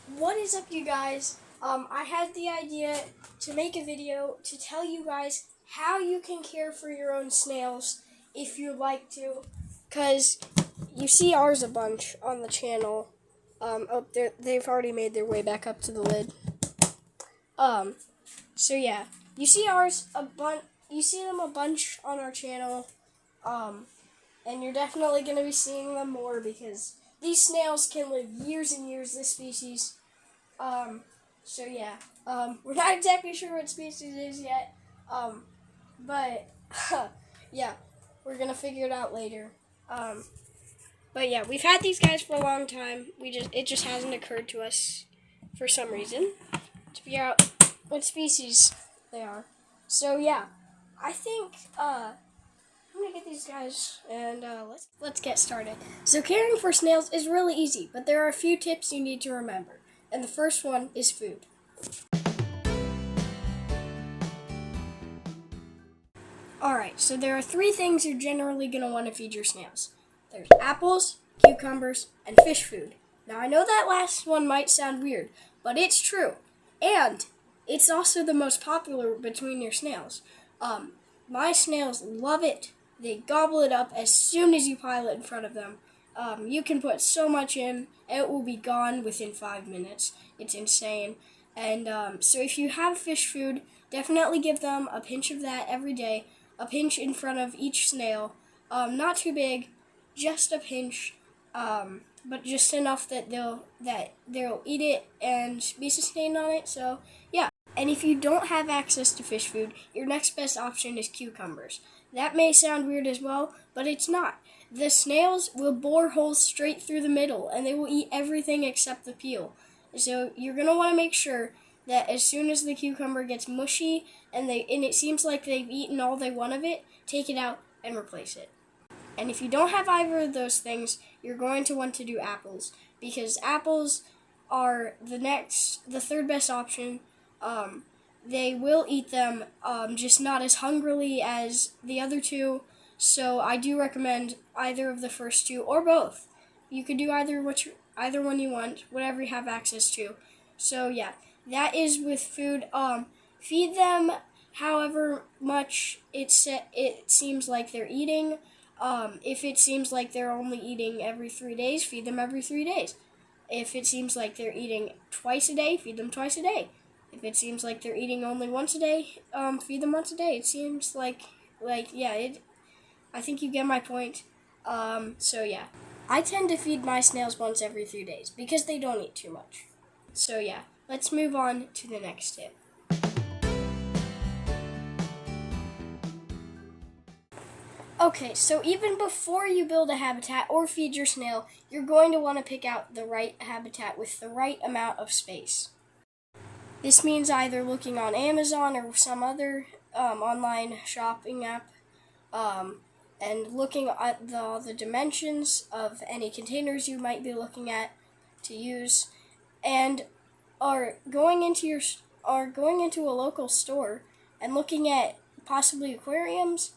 What is up, you guys? I had the idea to make a video to tell you guys how you can care for your own snails if you'd like to, because you see ours a bunch on the channel. They've already made their way back up to the lid. So yeah, you see ours a bunch. You see them a bunch on our channel. And you're definitely going to be seeing them more because these snails can live years and years. This species. So yeah, we're not exactly sure what species it is yet, but yeah, we're gonna figure it out later. But yeah, we've had these guys for a long time. It just hasn't occurred to us for some reason to figure out what species they are. So yeah, I think I'm gonna get these guys and let's get started. So caring for snails is really easy, but there are a few tips you need to remember. And the first one is food. Alright, so there are three things you're generally going to want to feed your snails. There's apples, cucumbers, and fish food. Now I know that last one might sound weird, but it's true. And it's also the most popular between your snails. My snails love it. They gobble it up as soon as you pile it in front of them. You can put so much in, it will be gone within 5 minutes. It's insane. And so if you have fish food, definitely give them a pinch of that every day. A pinch in front of each snail. Not too big, just a pinch, but just enough that they'll eat it and be sustained on it. So yeah. And if you don't have access to fish food, your next best option is cucumbers. That may sound weird as well, but it's not. The snails will bore holes straight through the middle, and they will eat everything except the peel. So you're going to want to make sure that as soon as the cucumber gets mushy and it seems like they've eaten all they want of it, take it out and replace it. And if you don't have either of those things, you're going to want to do apples, because apples are the third best option. They will eat them, just not as hungrily as the other two. So I do recommend either of the first two or both. You could do either one you want, whatever you have access to. So yeah, that is with food. Feed them however much it seems like they're eating. If it seems like they're only eating every 3 days, feed them every 3 days. If it seems like they're eating twice a day, feed them twice a day. If it seems like they're eating only once a day, feed them once a day. It seems I think you get my point. So yeah. I tend to feed my snails once every 3 days because they don't eat too much. So yeah, let's move on to the next tip. Okay, so even before you build a habitat or feed your snail, you're going to want to pick out the right habitat with the right amount of space. This means either looking on Amazon or some other online shopping app and looking at the dimensions of any containers you might be looking at to use, and going into a local store and looking at possibly aquariums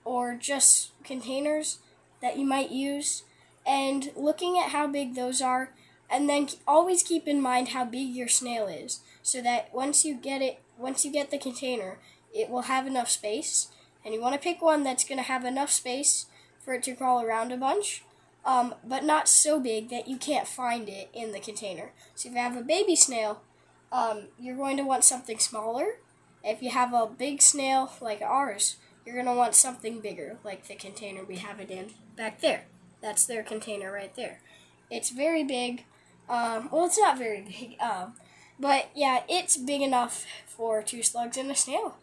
or just containers that you might use, and looking at how big those are, and then always keep in mind how big your snail is, so that once you get the container, it will have enough space. And you want to pick one that's going to have enough space for it to crawl around a bunch, but not so big that you can't find it in the container. So if you have a baby snail, you're going to want something smaller. If you have a big snail like ours, you're going to want something bigger, like the container we have it in back there. That's their container right there. It's very big. Well, it's not very big, but yeah, it's big enough for 2 slugs and a snail.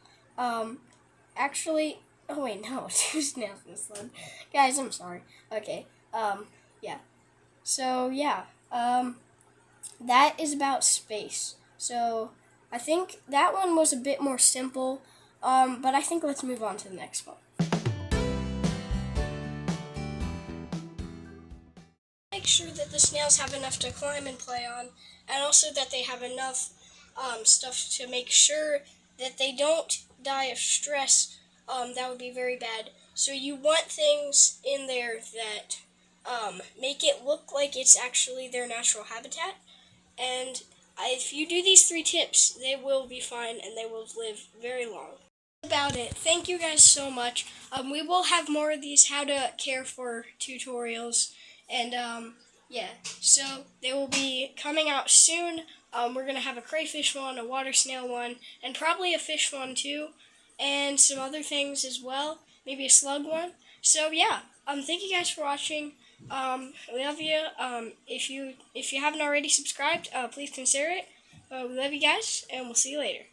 Actually, oh wait, no, 2 snails and a slug. Guys, I'm sorry. Okay, yeah. So, yeah, that is about space. So, I think that one was a bit more simple, but I think let's move on to the next one. Make sure that the snails have enough to climb and play on, and also that they have enough stuff to make sure that they don't die of stress. That would be very bad. So you want things in there that make it look like it's actually their natural habitat, And if you do these 3 tips, they will be fine and they will live very long. About it. Thank you guys so much. We will have more of these how to care for tutorials, and yeah, so they will be coming out soon. We're gonna have a crayfish one, a water snail one, and probably a fish one too, and some other things as well. Maybe a slug one. So yeah, thank you guys for watching. We love you. If you haven't already subscribed, please consider it. We love you guys, and we'll see you later.